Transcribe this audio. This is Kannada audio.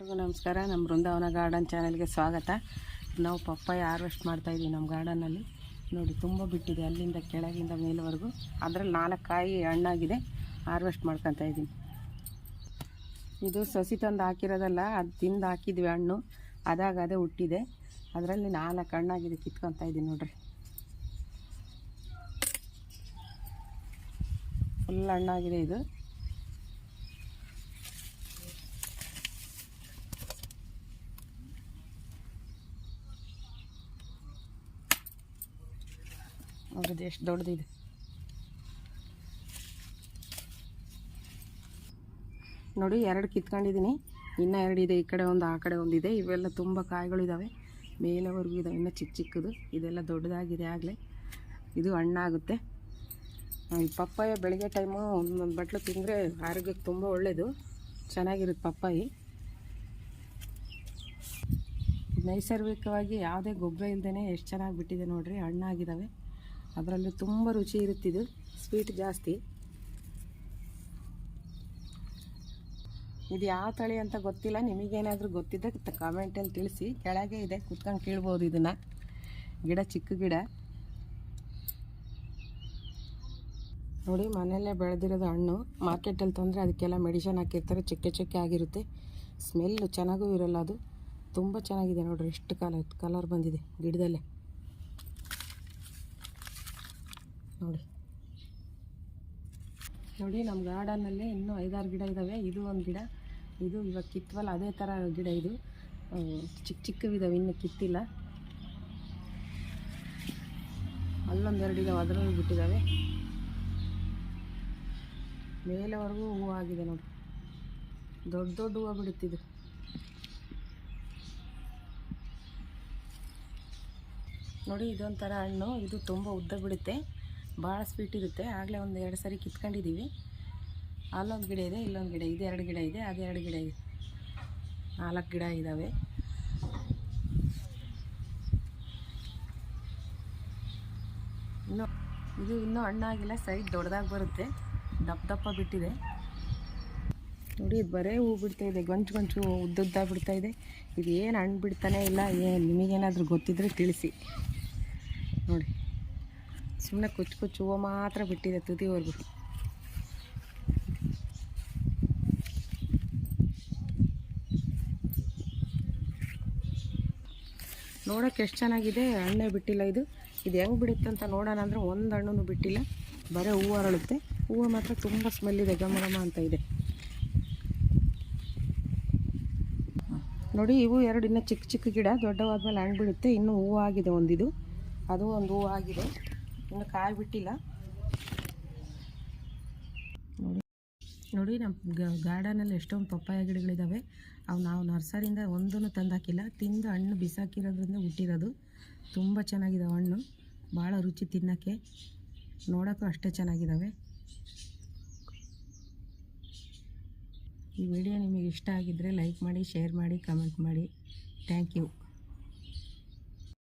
ಎಲ್ರಿಗೂ ನಮಸ್ಕಾರ. ನಮ್ಮ ಬೃಂದಾವನ ಗಾರ್ಡನ್ ಚಾನೆಲ್ಗೆ ಸ್ವಾಗತ. ನಾವು ಪಪ್ಪಾಯ ಹಾರ್ವೆಸ್ಟ್ ಮಾಡ್ತಾಯಿದ್ದೀವಿ ನಮ್ಮ ಗಾರ್ಡನಲ್ಲಿ. ನೋಡಿ, ತುಂಬ ಬಿಟ್ಟಿದೆ, ಅಲ್ಲಿಂದ ಕೆಳಗಿಂದ ಮೇಲವರೆಗೂ. ಅದರಲ್ಲಿ 4 ಕಾಯಿ ಹಣ್ಣಾಗಿದೆ, ಹಾರ್ವೆಸ್ಟ್ ಮಾಡ್ಕೊತಾ ಇದ್ದೀನಿ. ಇದು ಸಸಿ ತಂದು ಹಾಕಿರೋದಲ್ಲ, ಅದು ತಿಂದು ಹಾಕಿದ್ವಿ ಹಣ್ಣು, ಅದೇ ಹುಟ್ಟಿದೆ. ಅದರಲ್ಲಿ 4 ಹಣ್ಣಾಗಿದೆ, ಕಿತ್ಕೊತಾ ಇದ್ದೀನಿ ನೋಡ್ರಿ. ಫುಲ್ ಹಣ್ಣಾಗಿದೆ ಇದು. ನೋಡಿದ್ದು ಎಷ್ಟು ದೊಡ್ಡದಿದೆ. ನೋಡಿ, 2 ಕಿತ್ಕೊಂಡಿದ್ದೀನಿ, ಇನ್ನೂ 2 ಇದೆ. ಈ ಕಡೆ ಒಂದು, ಆ ಕಡೆ ಒಂದಿದೆ. ಇವೆಲ್ಲ ತುಂಬ ಕಾಯಿಗಳಿದ್ದಾವೆ, ಮೇಲೆವರೆಗೂ ಇದಾವೆ, ಇನ್ನೂ ಚಿಕ್ಕ ಇದೆಲ್ಲ ದೊಡ್ಡದಾಗಿದೆ ಆಗಲೇ. ಇದು ಹಣ್ಣಾಗುತ್ತೆ. ಈ ಪಪ್ಪಾಯ ಬೆಳಗ್ಗೆ ಟೈಮು ಒಂದು ಬಟ್ಲು ತಿಂದರೆ ಆರೋಗ್ಯಕ್ಕೆ ತುಂಬ ಒಳ್ಳೆಯದು, ಚೆನ್ನಾಗಿರುತ್ತೆ ಪಪ್ಪಾಯಿ. ನೈಸರ್ಗಿಕವಾಗಿ ಯಾವುದೇ ಗೊಬ್ಬರ ಇಲ್ಲದೇ ಎಷ್ಟು ಚೆನ್ನಾಗಿ ಬಿಟ್ಟಿದೆ ನೋಡಿರಿ, ಹಣ್ಣಾಗಿದ್ದಾವೆ. ಅದರಲ್ಲಿ ತುಂಬ ರುಚಿ ಇರುತ್ತಿದ್ದು, ಸ್ವೀಟ್ ಜಾಸ್ತಿ. ಇದು ಯಾವ ತಳಿ ಅಂತ ಗೊತ್ತಿಲ್ಲ, ನಿಮಗೇನಾದರೂ ಗೊತ್ತಿದ್ದರೆ ಕಾಮೆಂಟಲ್ಲಿ ತಿಳಿಸಿ. ಕೆಳಗೆ ಇದೆ, ಕುತ್ಕೊಂಡು ಕೀಳ್ಬೋದು ಇದನ್ನು. ಗಿಡ ಚಿಕ್ಕ ಗಿಡ ನೋಡಿ, ಮನೆಯಲ್ಲೇ ಬೆಳೆದಿರೋದು ಹಣ್ಣು. ಮಾರ್ಕೆಟಲ್ಲಿ ತಂದರೆ ಅದಕ್ಕೆಲ್ಲ ಮೆಡಿಷನ್ ಹಾಕಿರ್ತಾರೆ, ಚಿಕ್ಕ ಆಗಿರುತ್ತೆ. ಸ್ಮೆಲ್ಲು ಚೆನ್ನಾಗೂ ಇರೋಲ್ಲ ಅದು. ತುಂಬ ಚೆನ್ನಾಗಿದೆ ನೋಡಿರಿ, ಎಷ್ಟು ಕಲರ್ ಬಂದಿದೆ ಗಿಡದಲ್ಲೇ. ನೋಡಿ, ನಮ್ಮ ಗಾರ್ಡನ್ನಲ್ಲಿ ಇನ್ನೂ 5-6 ಗಿಡ ಇದ್ದಾವೆ. ಇದು ಒಂದು ಗಿಡ, ಇದು ಇವಾಗ ಕಿತ್ತವಲ್ಲ ಅದೇ ಥರ ಗಿಡ. ಇದು ಚಿಕ್ಕವಿದ್ದಾವೆ, ಇನ್ನೂ ಕಿತ್ತಿಲ್ಲ. ಅಲ್ಲೊಂದೆರಡು ಇದ್ದಾವೆ, ಅದರಲ್ಲಿ ಬಿಟ್ಟಿದ್ದಾವೆ. ಮೇಲೆವರೆಗೂ ಹೂವು ಆಗಿದೆ ನೋಡಿ, ದೊಡ್ಡ ಹೂವು ಬಿಡುತ್ತಿದ್ದು. ನೋಡಿ, ಇದೊಂಥರ ಹಣ್ಣು, ಇದು ತುಂಬ ಉದ್ದ ಬಿಡುತ್ತೆ, ಭಾಳ ಸ್ವೀಟ್ ಇರುತ್ತೆ. ಆಗಲೇ ಒಂದು 2 ಸರಿ ಕಿತ್ಕೊಂಡಿದ್ದೀವಿ. ಅಲ್ಲೊಂದು ಗಿಡ ಇದೆ, ಇಲ್ಲೊಂದು ಗಿಡ ಇದೆ, 2 ಗಿಡ ಇದೆ, ಅದು 2 ಗಿಡ ಇದೆ, 4 ಗಿಡ ಇದ್ದಾವೆ. ಇನ್ನೂ ಹಣ್ಣಾಗಿಲ್ಲ, ಸೈಜ್ ದೊಡ್ಡದಾಗಿ ಬರುತ್ತೆ, ದಪ್ಪ ಬಿಟ್ಟಿದೆ. ನೋಡಿ, ಇದು ಬರೇ ಹೂ ಬಿಡ್ತಾ ಇದೆ, ಗೊಂಚು ಉದ್ದುದ್ದ ಬಿಡ್ತಾ ಇದೆ. ಇದು ಏನು ಹಣ್ಣು ಬಿಡ್ತಾನೆ ಇಲ್ಲ. ನಿಮಗೇನಾದರೂ ಗೊತ್ತಿದ್ರೆ ತಿಳಿಸಿ. ನೋಡಿ, ಸುಮ್ಮನೆ ಕುಚ್ಚು ಹೂವು ಮಾತ್ರ ಬಿಟ್ಟಿದೆ ತುದಿವರೆಗೂ. ನೋಡೋಕ್ಕೆ ಎಷ್ಟು ಚೆನ್ನಾಗಿದೆ, ಹಣ್ಣೇ ಬಿಟ್ಟಿಲ್ಲ ಇದು. ಇದು ಹೆಂಗೆ ಬಿಡುತ್ತೆ ಅಂತ ನೋಡೋಣ ಅಂದರೆ ಒಂದು ಹಣ್ಣು ಬಿಟ್ಟಿಲ್ಲ, ಬರೀ ಹೂವು ಅರಳುತ್ತೆ. ಹೂವು ಮಾತ್ರ ತುಂಬ ಸ್ಮೆಲ್ ಇದೆ, ಘಮ ಅಂತ ಇದೆ. ನೋಡಿ, ಇವು 2 ಇನ್ನೂ ಚಿಕ್ಕ ಗಿಡ, ದೊಡ್ಡವಾದ್ಮೇಲೆ ಹಣ್ಣು ಬಿಡುತ್ತೆ. ಇನ್ನೂ ಹೂವು ಆಗಿದೆ ಒಂದಿದು, ಅದು ಒಂದು ಹೂವು ಆಗಿದೆ, ಇನ್ನು ಕಾಯಿ ಬಿಟ್ಟಿಲ್ಲ. ನೋಡಿ, ನಮ್ಮ ಗಾರ್ಡನಲ್ಲಿ ಎಷ್ಟೊಂದು ಪಪ್ಪಾಯ ಗಿಡಗಳಿದ್ದಾವೆ. ಅವು ನಾವು ನರ್ಸರಿಯಿಂದ ಒಂದೂ ತಂದಾಕಿಲ್ಲ, ತಿಂದು ಹಣ್ಣು ಬಿಸಾಕಿರೋದ್ರಿಂದ ಹುಟ್ಟಿರೋದು. ತುಂಬ ಚೆನ್ನಾಗಿದ್ದಾವೆ ಹಣ್ಣು, ಭಾಳ ರುಚಿ ತಿನ್ನೋಕ್ಕೆ, ನೋಡೋಕ್ಕೂ ಅಷ್ಟೇ ಚೆನ್ನಾಗಿದ್ದಾವೆ. ಈ ವಿಡಿಯೋ ನಿಮಗೆ ಇಷ್ಟ ಆಗಿದ್ದರೆ ಲೈಕ್ ಮಾಡಿ, ಶೇರ್ ಮಾಡಿ, ಕಮೆಂಟ್ ಮಾಡಿ. Thank you.